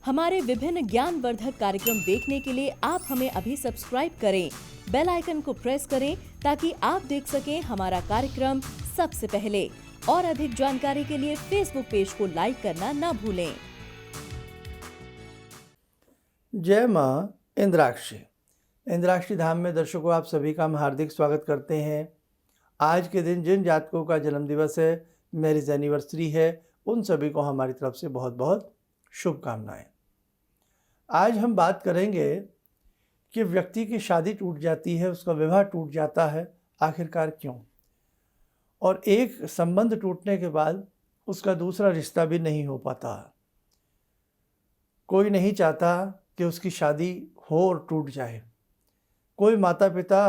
हमारे विभिन्न ज्ञानवर्धक कार्यक्रम देखने के लिए आप हमें अभी सब्सक्राइब करें, बेल आइकन को प्रेस करें ताकि आप देख सकें हमारा कार्यक्रम सबसे पहले। और अधिक जानकारी के लिए फेसबुक पेज को लाइक करना ना भूलें। जय माँ इंद्राक्षी। इंद्राक्षी धाम में दर्शकों आप सभी का हम हार्दिक स्वागत करते हैं। आज के दिन जिन जातकों का जन्म दिवस है, मैरिज एनिवर्सरी है, उन सभी को हमारी तरफ से बहुत बहुत शुभकामनाएं। आज हम बात करेंगे कि व्यक्ति की शादी टूट जाती है, उसका विवाह टूट जाता है, आखिरकार क्यों? और एक संबंध टूटने के बाद उसका दूसरा रिश्ता भी नहीं हो पाता। कोई नहीं चाहता कि उसकी शादी हो और टूट जाए। कोई माता पिता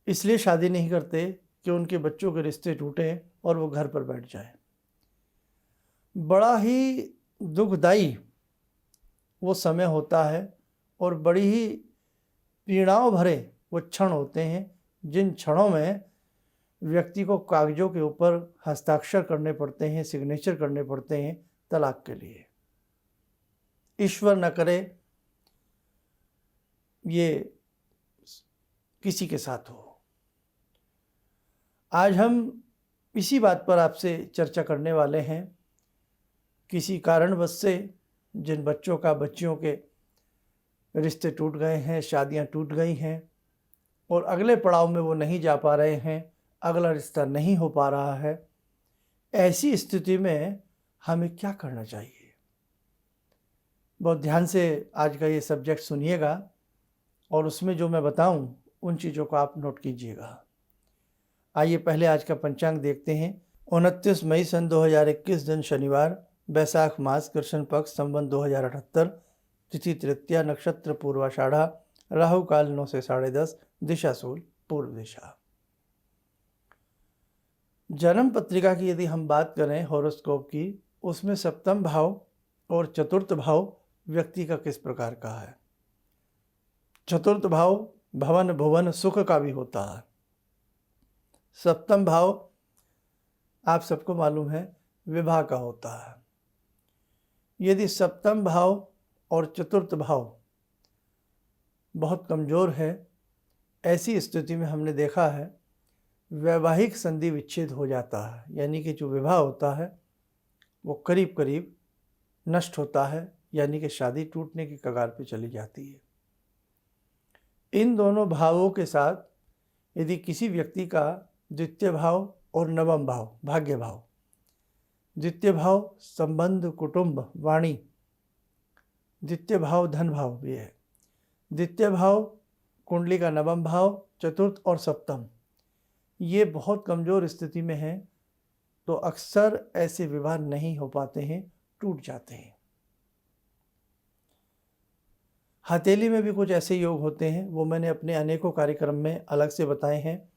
इसलिए शादी नहीं करते कि उनके बच्चों के रिश्ते टूटें और वो घर पर बैठ जाए। बड़ा ही दुखदाई वो समय होता है और बड़ी ही पीड़ाओं भरे वो क्षण होते हैं, जिन क्षणों में व्यक्ति को कागज़ों के ऊपर हस्ताक्षर करने पड़ते हैं, सिग्नेचर करने पड़ते हैं तलाक के लिए। ईश्वर न करे ये किसी के साथ हो। आज हम इसी बात पर आपसे चर्चा करने वाले हैं। किसी कारणवश से जिन बच्चियों के रिश्ते टूट गए हैं, शादियां टूट गई हैं और अगले पड़ाव में वो नहीं जा पा रहे हैं, अगला रिश्ता नहीं हो पा रहा है, ऐसी स्थिति में हमें क्या करना चाहिए? बहुत ध्यान से आज का ये सब्जेक्ट सुनिएगा और उसमें जो मैं बताऊं उन चीज़ों को आप नोट कीजिएगा। आइए पहले आज का पंचांग देखते हैं। 29 मई सन 2021 दिन शनिवार, बैसाख मास, कृष्ण पक्ष, संवत 2078, तिथि तृतीया, नक्षत्र पूर्वाषाढ़ा, राहु काल 9 से 10:30, दिशा सूल पूर्व दिशा। जन्म पत्रिका की यदि हम बात करें हॉरोस्कोप की, उसमें सप्तम भाव और चतुर्थ भाव व्यक्ति का किस प्रकार का है। चतुर्थ भाव भवन भुवन सुख का भी होता है। सप्तम भाव आप सबको मालूम है विवाह का होता है। यदि सप्तम भाव और चतुर्थ भाव बहुत कमज़ोर है, ऐसी स्थिति में हमने देखा है वैवाहिक संधि विच्छेद हो जाता है, यानी कि जो विवाह होता है वो करीब करीब नष्ट होता है, यानी कि शादी टूटने की कगार पे चली जाती है। इन दोनों भावों के साथ यदि किसी व्यक्ति का द्वितीय भाव और नवम भाव, भाग्य भाव, द्वितीय भाव संबंध, कुटुंब, वाणी, द्वितीय भाव धन भाव भी है, द्वितीय भाव कुंडली का नवम भाव, चतुर्थ और सप्तम, ये बहुत कमज़ोर स्थिति में है तो अक्सर ऐसे विवाह नहीं हो पाते हैं, टूट जाते हैं। हथेली में भी कुछ ऐसे योग होते हैं, वो मैंने अपने अनेकों कार्यक्रम में अलग से बताए हैं।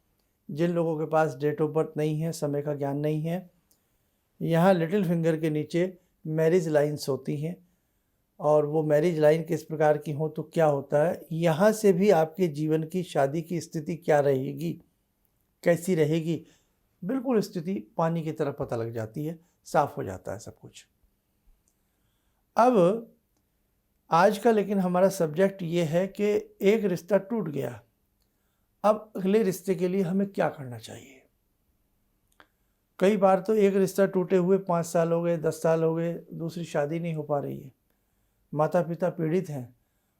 जिन लोगों के पास डेट ऑफ बर्थ नहीं है, समय का ज्ञान नहीं है, यहाँ लिटिल फिंगर के नीचे मैरिज लाइन्स होती हैं और वो मैरिज लाइन किस प्रकार की हो तो क्या होता है, यहाँ से भी आपके जीवन की शादी की स्थिति क्या रहेगी, कैसी रहेगी, बिल्कुल स्थिति पानी की तरह पता लग जाती है, साफ हो जाता है सब कुछ। अब आज का लेकिन हमारा सब्जेक्ट ये है कि एक रिश्ता टूट गया, अब अगले रिश्ते के लिए हमें क्या करना चाहिए। कई बार तो एक रिश्ता टूटे हुए 5 साल हो गए, 10 साल हो गए, दूसरी शादी नहीं हो पा रही है, माता पिता पीड़ित हैं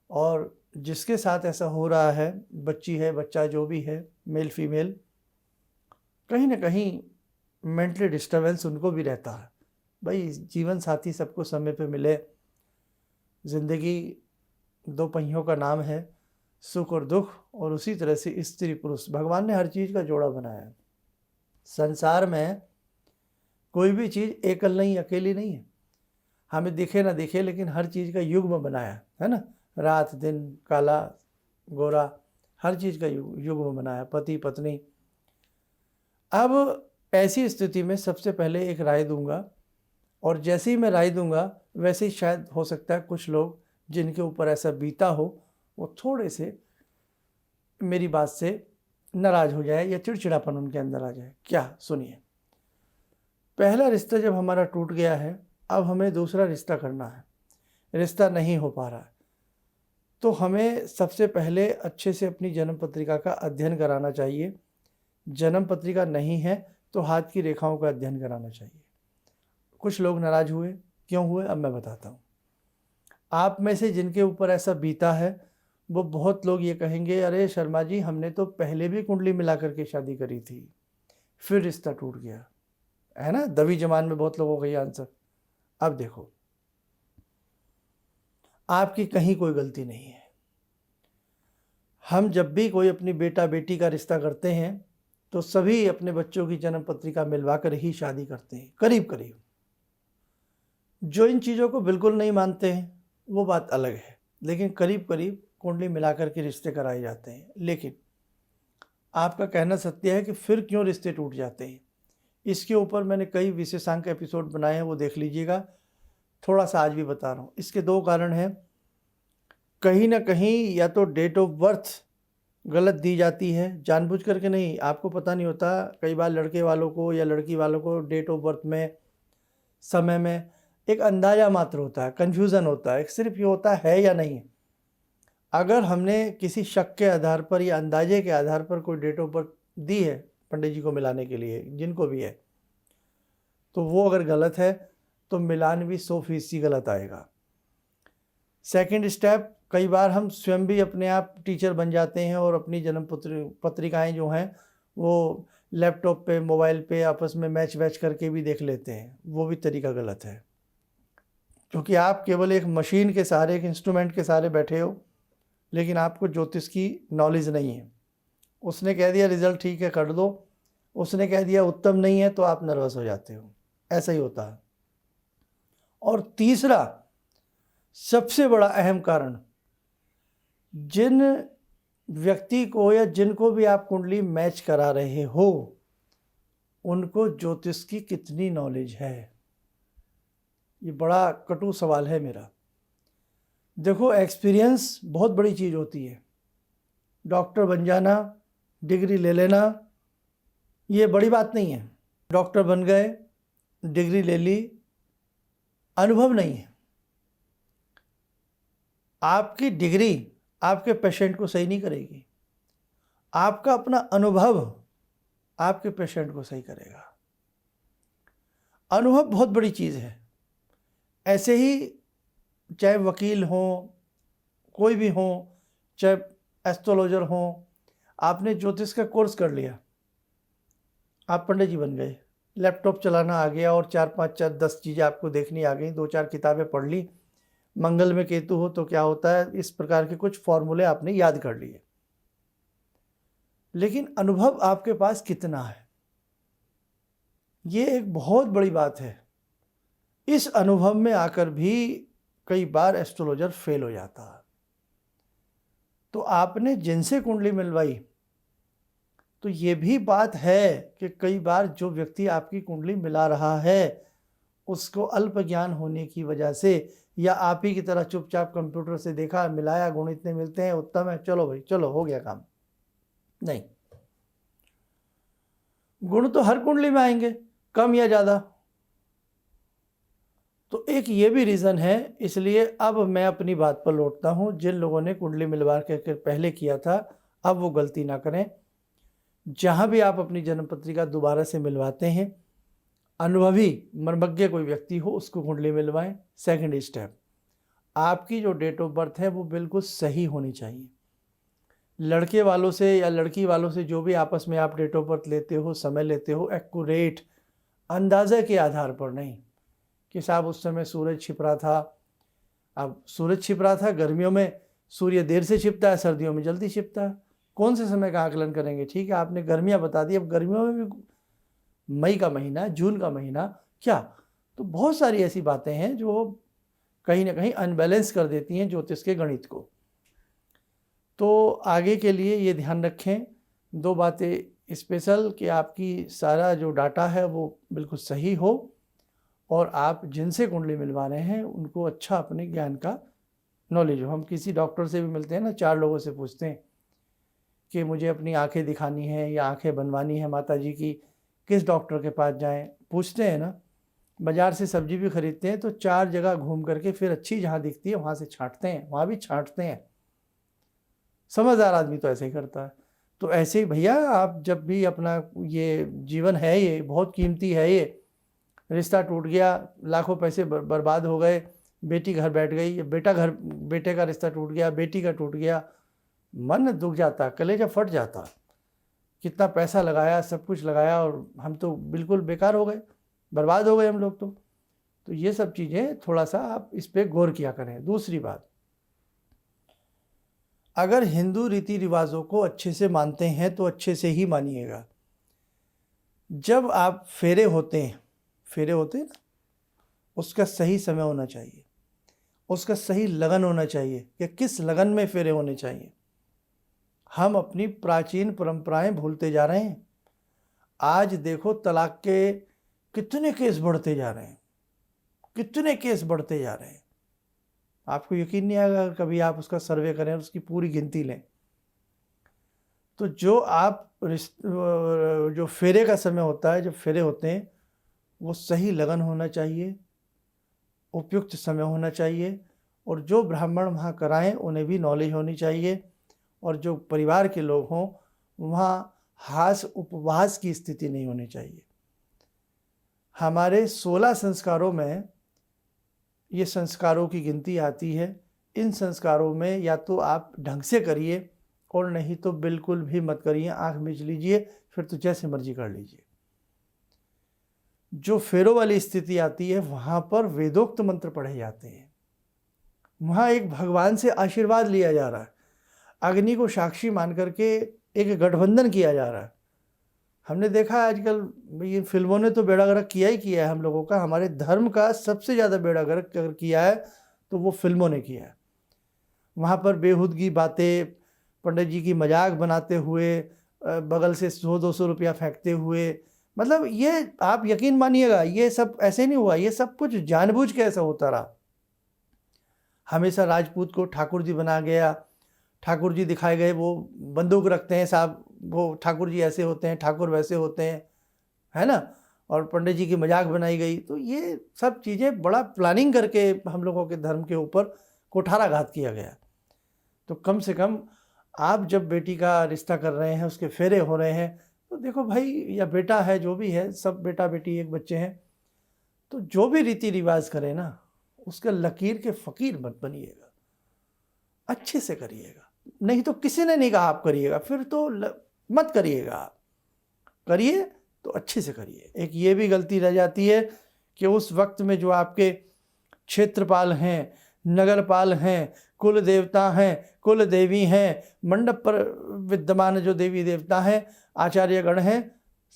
और जिसके साथ ऐसा हो रहा है, बच्ची है, बच्चा जो भी है, मेल फीमेल, कहीं ना कहीं मेंटली डिस्टर्बेंस उनको भी रहता है। भाई जीवन साथी सबको समय पे मिले, ज़िंदगी 2 पहियों का नाम है, सुख और दुख, और उसी तरह से स्त्री पुरुष, भगवान ने हर चीज़ का जोड़ा बनाया है। संसार में कोई भी चीज़ एकल नहीं, अकेली नहीं है। हमें दिखे ना दिखे लेकिन हर चीज़ का युग्म बनाया है ना, रात दिन, काला गोरा, हर चीज़ का युग्म बनाया, पति पत्नी। अब ऐसी स्थिति में सबसे पहले एक राय दूंगा और जैसे ही मैं राय दूंगा वैसे ही शायद हो सकता है कुछ लोग जिनके ऊपर ऐसा बीता हो वो थोड़े से मेरी बात से नाराज हो जाए या चिड़चिड़ापन उनके अंदर आ जाए। क्या, सुनिए। पहला रिश्ता जब हमारा टूट गया है, अब हमें दूसरा रिश्ता करना है, रिश्ता नहीं हो पा रहा है, तो हमें सबसे पहले अच्छे से अपनी जन्म पत्रिका का अध्ययन कराना चाहिए। जन्म पत्रिका नहीं है तो हाथ की रेखाओं का अध्ययन कराना चाहिए। कुछ लोग नाराज हुए, क्यों हुए, अब मैं बताता हूँ। आप में से जिनके ऊपर ऐसा बीता है, वो बहुत लोग ये कहेंगे, अरे शर्मा जी, हमने तो पहले भी कुंडली मिला करके शादी करी थी, फिर रिश्ता टूट गया, है ना। दवी जमान में बहुत लोगों का ये आंसर। अब देखो, आपकी कहीं कोई गलती नहीं है। हम जब भी कोई अपनी बेटा बेटी का रिश्ता करते हैं तो सभी अपने बच्चों की जन्म पत्रिका मिलवा कर ही शादी करते हैं, करीब करीब। जो इन चीज़ों को बिल्कुल नहीं मानते हैं वो बात अलग है, लेकिन करीब करीब कुंडली मिलाकर के रिश्ते कराए जाते हैं। लेकिन आपका कहना सत्य है कि फिर क्यों रिश्ते टूट जाते हैं, इसके ऊपर मैंने कई विशेषांक एपिसोड बनाए हैं, वो देख लीजिएगा। थोड़ा सा आज भी बता रहा हूँ। इसके दो कारण हैं। कहीं ना कहीं या तो डेट ऑफ बर्थ गलत दी जाती है, जानबूझ करके नहीं, आपको पता नहीं होता। कई बार लड़के वालों को या लड़की वालों को डेट ऑफ बर्थ में, समय में एक अंदाज़ा मात्र होता है, कन्फ्यूज़न होता है, सिर्फ ये होता है या नहीं। अगर हमने किसी शक के आधार पर या अंदाजे के आधार पर कोई डेट ऑफ बर्थ दी है पंडित जी को मिलाने के लिए, जिनको भी है, तो वो अगर गलत है तो मिलान भी 100% गलत आएगा। सेकंड स्टेप, कई बार हम स्वयं भी अपने आप टीचर बन जाते हैं और अपनी जन्म पत्रिकाएँ जो हैं वो लैपटॉप पे, मोबाइल पे आपस में मैच वैच करके भी देख लेते हैं। वो भी तरीका गलत है, क्योंकि आप केवल एक मशीन के सहारे, एक इंस्ट्रूमेंट के सहारे बैठे हो, लेकिन आपको ज्योतिष की नॉलेज नहीं है। उसने कह दिया रिजल्ट ठीक है कर दो, उसने कह दिया उत्तम नहीं है, तो आप नर्वस हो जाते हो। ऐसा ही होता है। और तीसरा सबसे बड़ा अहम कारण, जिन व्यक्ति को या जिनको भी आप कुंडली मैच करा रहे हो, उनको ज्योतिष की कितनी नॉलेज है। ये बड़ा कटु सवाल है मेरा। देखो, एक्सपीरियंस बहुत बड़ी चीज़ होती है। डॉक्टर बन जाना, डिग्री ले लेना, ये बड़ी बात नहीं है। डॉक्टर बन गए, डिग्री ले ली, अनुभव नहीं है। आपकी डिग्री आपके पेशेंट को सही नहीं करेगी, आपका अपना अनुभव आपके पेशेंट को सही करेगा। अनुभव बहुत बड़ी चीज़ है। ऐसे ही चाहे वकील हो, कोई भी हो, चाहे एस्ट्रोलॉजर हो, आपने ज्योतिष का कोर्स कर लिया, आप पंडित जी बन गए, लैपटॉप चलाना आ गया और 4 5 4 10 चीज़ें आपको देखनी आ गई, 2 4 किताबें पढ़ ली, मंगल में केतु हो तो क्या होता है, इस प्रकार के कुछ फॉर्मूले आपने याद कर लिए, लेकिन अनुभव आपके पास कितना है, ये एक बहुत बड़ी बात है। इस अनुभव में आकर भी कई बार एस्ट्रोलॉजर फेल हो जाता है। तो आपने जिनसे कुंडली मिलवाई, तो ये भी बात है कि कई बार जो व्यक्ति आपकी कुंडली मिला रहा है उसको अल्प ज्ञान होने की वजह से, या आप ही की तरह चुपचाप कंप्यूटर से देखा, मिलाया, गुण इतने मिलते हैं, उत्तम है, चलो भाई चलो हो गया काम, नहीं। गुण तो हर कुंडली में आएंगे, कम या ज़्यादा। तो एक ये भी रीज़न है। इसलिए अब मैं अपनी बात पर लौटता हूँ। जिन लोगों ने कुंडली मिलवा के पहले किया था, अब वो गलती ना करें। जहाँ भी आप अपनी जन्म पत्रिका दोबारा से मिलवाते हैं, अनुभवी मर्मज्ञ कोई व्यक्ति हो उसको कुंडली मिलवाएं। सेकंड स्टेप, आपकी जो डेट ऑफ बर्थ है वो बिल्कुल सही होनी चाहिए। लड़के वालों से या लड़की वालों से जो भी आपस में आप डेट ऑफ बर्थ लेते हो, समय लेते हो, एक्यूरेट अंदाजे के आधार पर नहीं कि साहब उस समय सूरज छिप रहा था। अब सूरज छिप रहा था, गर्मियों में सूर्य देर से छिपता है, सर्दियों में जल्दी छिपता है, कौन से समय का आकलन करेंगे। ठीक है, आपने गर्मियाँ बता दी, अब गर्मियों में भी मई का महीना, जून का महीना, क्या, तो बहुत सारी ऐसी बातें हैं जो कहीं ना कहीं अनबैलेंस कर देती हैं ज्योतिष के गणित को। तो आगे के लिए ये ध्यान रखें, 2 बातें स्पेशल, कि आपकी सारा जो डाटा है वो बिल्कुल सही हो, और आप जिनसे कुंडली मिलवा रहे हैं उनको अच्छा अपने ज्ञान का नॉलेज हो। हम किसी डॉक्टर से भी मिलते हैं ना, 4 लोगों से पूछते हैं कि मुझे अपनी आंखें दिखानी है या आंखें बनवानी है माता जी की, किस डॉक्टर के पास जाएं, पूछते हैं ना। बाज़ार से सब्जी भी खरीदते हैं तो 4 जगह घूम करके फिर अच्छी जहाँ दिखती है वहाँ से छांटते हैं, वहाँ भी छांटते हैं। समझदार आदमी तो ऐसे ही करता है। तो ऐसे ही भैया आप जब भी अपना, ये जीवन है, ये बहुत कीमती है, ये रिश्ता टूट गया, लाखों पैसे बर्बाद हो गए, बेटी घर बैठ गई, बेटे का रिश्ता टूट गया, बेटी का टूट गया, मन दुख जाता, कलेजा फट जाता। कितना पैसा लगाया, सब कुछ लगाया और हम तो बिल्कुल बेकार हो गए, बर्बाद हो गए हम लोग तो ये सब चीज़ें थोड़ा सा आप इस पर गौर किया करें। दूसरी बात, अगर हिंदू रीति रिवाजों को अच्छे से मानते हैं तो अच्छे से ही मानिएगा। जब आप फेरे होते हैं ना, उसका सही समय होना चाहिए, उसका सही लगन होना चाहिए कि किस लगन में फेरे होने चाहिए। हम अपनी प्राचीन परंपराएं भूलते जा रहे हैं। आज देखो तलाक के कितने केस बढ़ते जा रहे हैं, कितने केस बढ़ते जा रहे हैं। आपको यकीन नहीं आएगा अगर कभी आप उसका सर्वे करें और उसकी पूरी गिनती लें। तो जो फेरे का समय होता है, जब फेरे होते हैं, वो सही लगन होना चाहिए, उपयुक्त समय होना चाहिए, और जो ब्राह्मण वहाँ कराएं उन्हें भी नॉलेज होनी चाहिए, और जो परिवार के लोग हों वहाँ हास उपवास की स्थिति नहीं होनी चाहिए। हमारे 16 संस्कारों में ये संस्कारों की गिनती आती है। इन संस्कारों में या तो आप ढंग से करिए और नहीं तो बिल्कुल भी मत करिए, आंख मीच लीजिए, फिर तो जैसे मर्जी कर लीजिए। जो फेरों वाली स्थिति आती है वहाँ पर वेदोक्त मंत्र पढ़े जाते हैं, वहाँ एक भगवान से आशीर्वाद लिया जा रहा है, अग्नि को साक्षी मान करके एक गठबंधन किया जा रहा है। हमने देखा आजकल ये फिल्मों ने तो बेड़ा गर्क किया ही किया है हम लोगों का। हमारे धर्म का सबसे ज़्यादा बेड़ा गर्क अगर किया है तो वो फिल्मों ने किया है। वहाँ पर बेहुदगी बातें, पंडित जी की मजाक बनाते हुए, बगल से 100-200 रुपया फेंकते हुए, मतलब ये आप यकीन मानिएगा ये सब ऐसे नहीं हुआ, ये सब कुछ जानबूझ के ऐसा होता रहा। हमेशा राजपूत को ठाकुर जी बना गया, ठाकुर जी दिखाए गए, वो बंदूक रखते हैं साहब, वो ठाकुर जी ऐसे होते हैं, ठाकुर वैसे होते हैं, है ना, और पंडित जी की मजाक बनाई गई। तो ये सब चीज़ें बड़ा प्लानिंग करके हम लोगों के धर्म के ऊपर कुठाराघात किया गया। तो कम से कम आप जब बेटी का रिश्ता कर रहे हैं, उसके फेरे हो रहे हैं, तो देखो भाई, या बेटा है जो भी है, सब बेटा बेटी एक बच्चे हैं, तो जो भी रीति रिवाज करें ना, उसका लकीर के फ़कीर मत बनिएगा, अच्छे से करिएगा। नहीं तो किसी ने नहीं कहा आप करिएगा, फिर तो मत करिएगा। आप करिए तो अच्छे से करिए। एक ये भी गलती रह जाती है कि उस वक्त में जो आपके क्षेत्रपाल हैं, नगरपाल हैं, कुल देवता हैं, कुल देवी हैं, मंडप पर विद्यमान जो देवी देवता हैं, आचार्यगण हैं,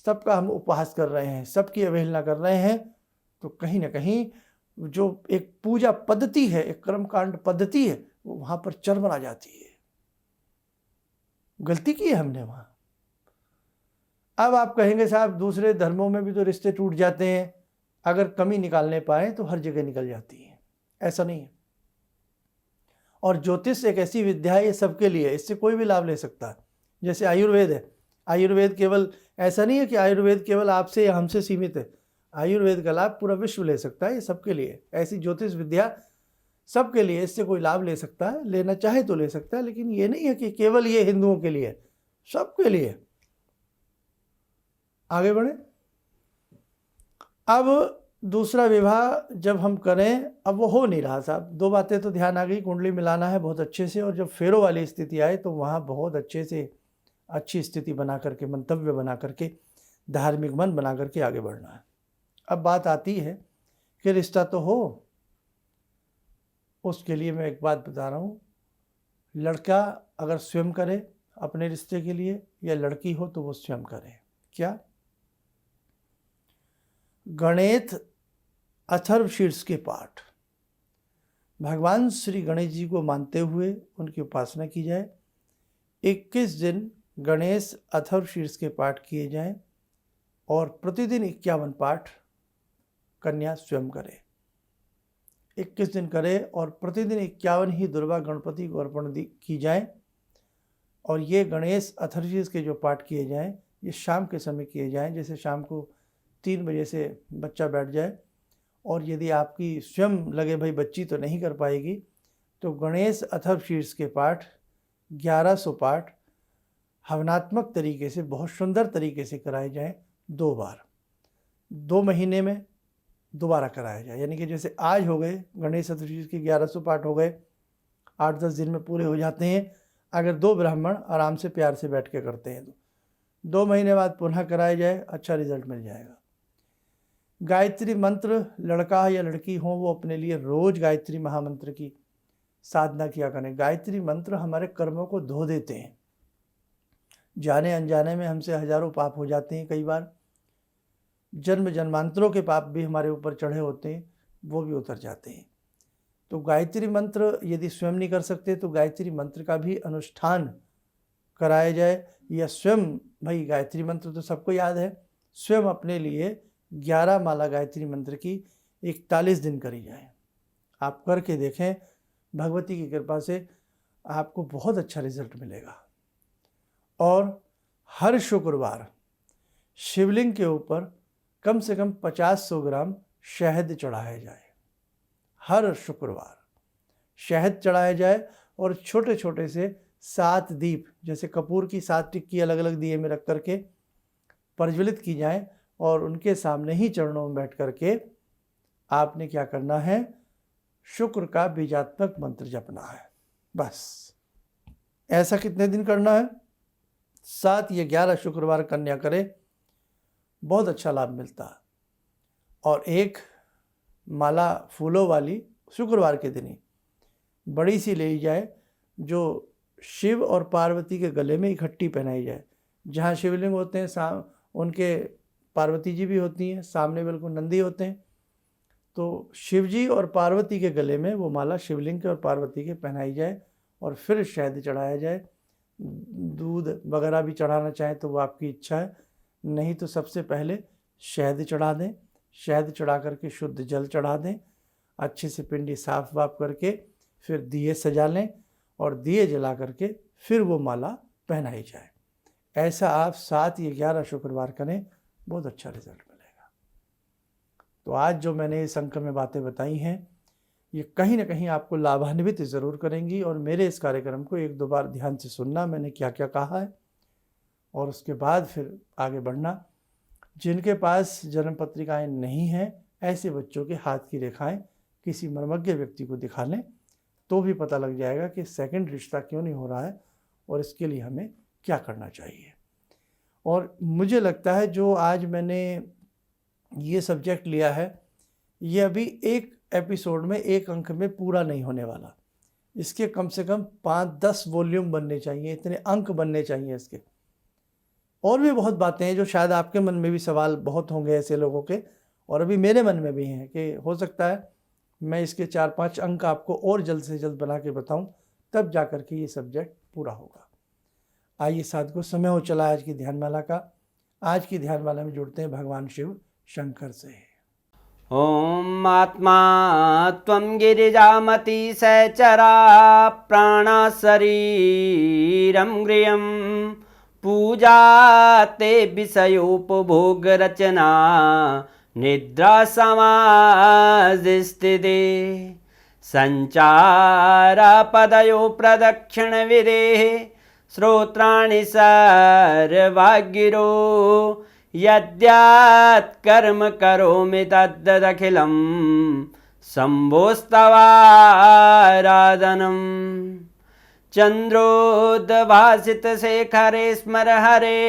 सबका हम उपहास कर रहे हैं, सबकी अवहेलना कर रहे हैं। तो कहीं ना कहीं जो एक पूजा पद्धति है, एक कर्मकांड पद्धति है, वो वहाँ पर चरमरा जाती है। गलती की है हमने वहाँ। अब आप कहेंगे साहब दूसरे धर्मों में भी तो रिश्ते टूट जाते हैं, अगर कमी निकालने पाए तो हर जगह निकल जाती है, ऐसा नहीं है। और ज्योतिष एक ऐसी विद्या है, ये सबके लिए, इससे कोई भी लाभ ले सकता है। जैसे आयुर्वेद है, आयुर्वेद केवल ऐसा नहीं है कि आयुर्वेद केवल आपसे या हमसे सीमित है, आयुर्वेद का लाभ पूरा विश्व ले सकता है, ये सबके लिए। ऐसी ज्योतिष विद्या सबके लिए, इससे कोई लाभ ले सकता है, लेना चाहे तो ले सकता है, लेकिन ये नहीं है कि केवल ये हिंदुओं के लिए, सबके लिए। आगे बढ़े। अब दूसरा विवाह जब हम करें, अब वो हो नहीं रहा साहब। 2 बातें तो ध्यान आ गई, कुंडली मिलाना है बहुत अच्छे से, और जब फेरों वाली स्थिति आए तो वहाँ बहुत अच्छे से अच्छी स्थिति बना करके, मंतव्य बना करके, धार्मिक मन बना करके आगे बढ़ना है। अब बात आती है कि रिश्ता तो हो, उसके लिए मैं एक बात बता रहा हूँ, लड़का अगर स्वयं करे अपने रिश्ते के लिए, या लड़की हो तो वो स्वयं करे। क्या? गणेश अथर्वशीर्ष के पाठ, भगवान श्री गणेश जी को मानते हुए उनकी उपासना की जाए। 21 दिन गणेश अथर्वशीर्ष के पाठ किए जाएं, और प्रतिदिन 51 पाठ कन्या स्वयं करे। 21 दिन करे और प्रतिदिन 51 ही दुर्वा गणपति को अर्पण की जाए। और ये गणेश अथर्वशीर्ष के जो पाठ किए जाएं ये शाम के समय किए जाएं, जैसे शाम को 3 बजे से बच्चा बैठ जाए। और यदि आपकी स्वयं लगे भाई बच्ची तो नहीं कर पाएगी, तो गणेश अथर्वशीर्ष के पाठ 1100 पाठ हवनात्मक तरीके से बहुत सुंदर तरीके से कराए जाएं 2 बार, 2 महीने में दोबारा कराया जाए। यानी कि जैसे आज हो गए गणेश चतुर्थी के 1100 पाठ हो गए, 8-10 दिन में पूरे हो जाते हैं। अगर 2 ब्राह्मण आराम से प्यार से बैठ के करते हैं तो 2 महीने बाद पुनः कराया जाए, अच्छा रिजल्ट मिल जाएगा। गायत्री मंत्र, लड़का या लड़की हो वो अपने लिए रोज गायत्री महामंत्र की साधना किया करें। गायत्री मंत्र हमारे कर्मों को धो देते हैं। जाने अनजाने में हमसे हजारों पाप हो जाते हैं, कई बार जन्म जन्मांतरों के पाप भी हमारे ऊपर चढ़े होते हैं, वो भी उतर जाते हैं। तो गायत्री मंत्र यदि स्वयं नहीं कर सकते तो गायत्री मंत्र का भी अनुष्ठान कराया जाए, या स्वयं, भाई गायत्री मंत्र तो सबको याद है, स्वयं अपने लिए 11 माला गायत्री मंत्र की 41 दिन करी जाए। आप करके देखें, भगवती की कृपा से आपको बहुत अच्छा रिजल्ट मिलेगा। और हर शुक्रवार शिवलिंग के ऊपर कम से कम 50-100 ग्राम शहद चढ़ाया जाए। हर शुक्रवार शहद चढ़ाया जाए और छोटे छोटे से 7 दीप, जैसे कपूर की 7 टिक्की अलग अलग दिए में रख करके प्रज्वलित की जाए, और उनके सामने ही चरणों में बैठ करके आपने क्या करना है, शुक्र का बीजात्मक मंत्र जपना है। बस ऐसा कितने दिन करना है? 7 या 11 शुक्रवार कन्या करे, बहुत अच्छा लाभ मिलता है। और एक माला फूलों वाली शुक्रवार के दिन ही बड़ी सी ले जाए, जो शिव और पार्वती के गले में इकट्ठी पहनाई जाए। जहाँ शिवलिंग होते हैं उनके पार्वती जी भी होती हैं, सामने बिल्कुल नंदी होते हैं, तो शिव जी और पार्वती के गले में वो माला शिवलिंग के और पार्वती के पहनाई जाए, और फिर शहद चढ़ाया जाए। दूध वगैरह भी चढ़ाना चाहें तो वो आपकी इच्छा है, नहीं तो सबसे पहले शहद चढ़ा दें। शहद चढ़ा करके शुद्ध जल चढ़ा दें, अच्छे से पिंडी साफ वाफ करके फिर दिए सजा लें, और दिए जला करके फिर वो माला पहनाई जाए। ऐसा आप 7 या 11 शुक्रवार करें, बहुत अच्छा रिजल्ट मिलेगा। तो आज जो मैंने इस अंक में बातें बताई हैं, ये कहीं ना कहीं आपको लाभान्वित ज़रूर करेंगी। और मेरे इस कार्यक्रम को 1-2 बार ध्यान से सुनना, मैंने क्या क्या कहा है, और उसके बाद फिर आगे बढ़ना। जिनके पास जन्म पत्रिकाएँ नहीं हैं, ऐसे बच्चों के हाथ की रेखाएं किसी मर्मज्ञ व्यक्ति को दिखा लें, तो भी पता लग जाएगा कि सेकंड रिश्ता क्यों नहीं हो रहा है और इसके लिए हमें क्या करना चाहिए। और मुझे लगता है जो आज मैंने ये सब्जेक्ट लिया है, ये अभी एक एपिसोड में, एक अंक में पूरा नहीं होने वाला। इसके कम से कम 5-10 वॉल्यूम बनने चाहिए, इतने अंक बनने चाहिए इसके। और भी बहुत बातें हैं जो शायद आपके मन में भी सवाल बहुत होंगे ऐसे लोगों के, और अभी मेरे मन में भी हैं कि हो सकता है मैं इसके 4-5 अंक आपको और जल्द से जल्द बना के बताऊं, तब जा कर के ये सब्जेक्ट पूरा होगा। आइए साथियों, समय हो चला आज की ध्यानमाला का। आज की ध्यानमाला में जुड़ते हैं भगवान शिव शंकर से। ओम आत्मा त्वं गिरिजामति सहचरा प्राणा शरीरं गृहं पूजा ते विषयोपभोग रचना निद्रा समाधिस्थिते संचारा पदयो प्रदक्षिण विदेः श्रोत्राणि सर्वागिरो यद्यात् कर्म करोमि तद्दखिलं शम्भोस्तवाराधनम् चन्द्रोद्भासित शेखरे स्मर हरे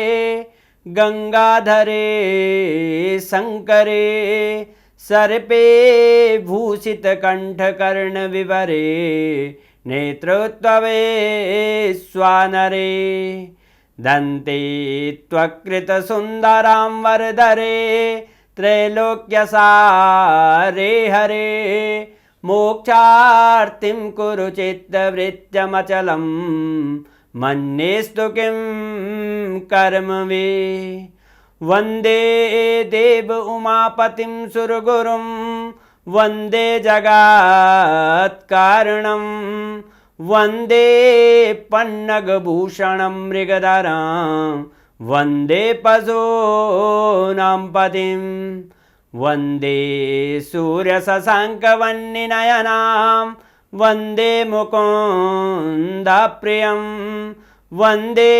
गंगाधरे शंकरे सर्पे भूषित कंठ कर्ण विवरे नेत्रोत्तवे स्वानरे दन्ते त्वकृत सुंदरां वरदरे त्रैलोक्यसारे हरे मोक्षार्तिं कुरु चित्तवृत्त्यमचलं मन्येस्तु किं कर्म वे वन्दे देव उमापतिं सुरगुरुं वन्दे जगत्कारणं वन्दे पन्नगभूषणं मृगधरं वन्दे पशूनां पतिं वन्दे सूर्यशशाङ्कवह्निनयनां वन्दे मुकुन्दप्रियं वन्दे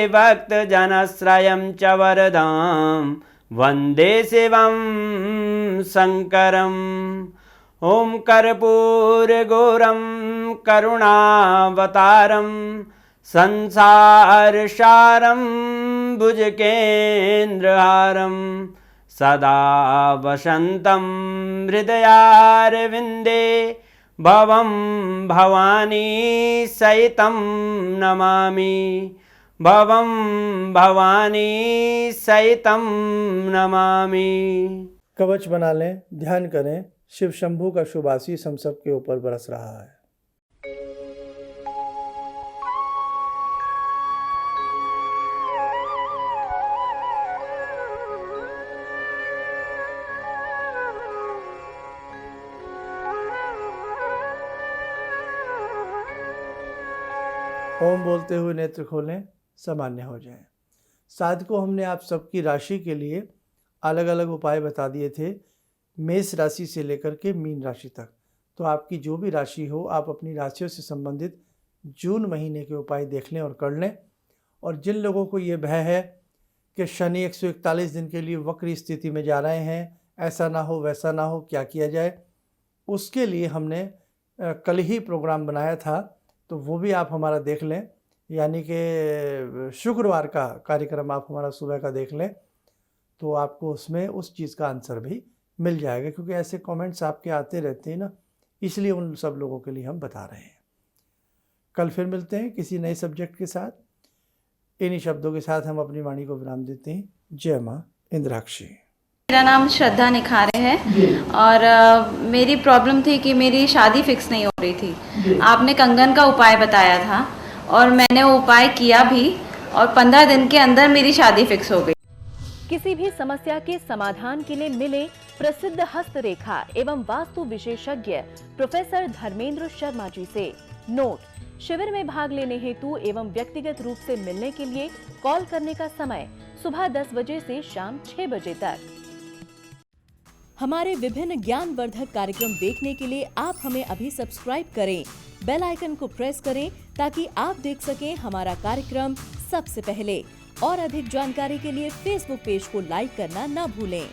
भक्तजनश्रयं च वरदां वन्दे शिवं शङ्करम् ॐ कर्पूरगौरं करुणावतारं संसारसारं भुजगेन्द्रहारं सदा वसन्तं हृदयारविन्दे भवं भवानी सहितं नमामि भवं भवानी सहितं नमामि। कवच बना लें, ध्यान करें, शिव शंभू का शुभ आशीष हम सब के ऊपर बरस रहा है। ओम बोलते हुए नेत्र खोलें, सामान्य हो जाएं। साधकों, हमने आप सबकी राशि के लिए अलग अलग उपाय बता दिए थे, मेष राशि से लेकर के मीन राशि तक। तो आपकी जो भी राशि हो, आप अपनी राशियों से संबंधित जून महीने के उपाय देख लें और कर लें। और जिन लोगों को ये भय है कि शनि 141 दिन के लिए वक्र स्थिति में जा रहे हैं, ऐसा ना हो वैसा ना हो, क्या किया जाए, उसके लिए हमने कल ही प्रोग्राम बनाया था, तो वो भी आप हमारा देख लें। यानी कि शुक्रवार का कार्यक्रम आप हमारा सुबह का देख लें, तो आपको उसमें उस चीज़ का आंसर भी मिल जाएगा। क्योंकि ऐसे कमेंट्स आपके आते रहते हैं ना, इसलिए उन सब लोगों के लिए हम बता रहे हैं। कल फिर मिलते हैं किसी नए सब्जेक्ट के साथ। इन्हीं शब्दों के साथ हम अपनी वाणी को विराम देते हैं। जय माँ इंद्राक्षी। मेरा नाम श्रद्धा निखारे है और मेरी प्रॉब्लम थी कि मेरी शादी फिक्स नहीं हो रही थी। आपने कंगन का उपाय बताया था और मैंने वो उपाय किया भी और 15 दिन के अंदर मेरी शादी फिक्स हो गई। किसी भी समस्या के समाधान के लिए मिले प्रसिद्ध हस्तरेखा एवं वास्तु विशेषज्ञ प्रोफेसर धर्मेंद्र शर्मा जी से। नोट: शिविर में भाग लेने हेतु एवं व्यक्तिगत रूप से मिलने के लिए कॉल करने का समय सुबह 10 बजे से शाम 6 बजे तक। हमारे विभिन्न ज्ञानवर्धक कार्यक्रम देखने के लिए आप हमें अभी सब्सक्राइब करें, बेल आइकन को प्रेस करें ताकि आप देख सकें हमारा कार्यक्रम सबसे पहले। और अधिक जानकारी के लिए फेसबुक पेज को लाइक करना न भूलें।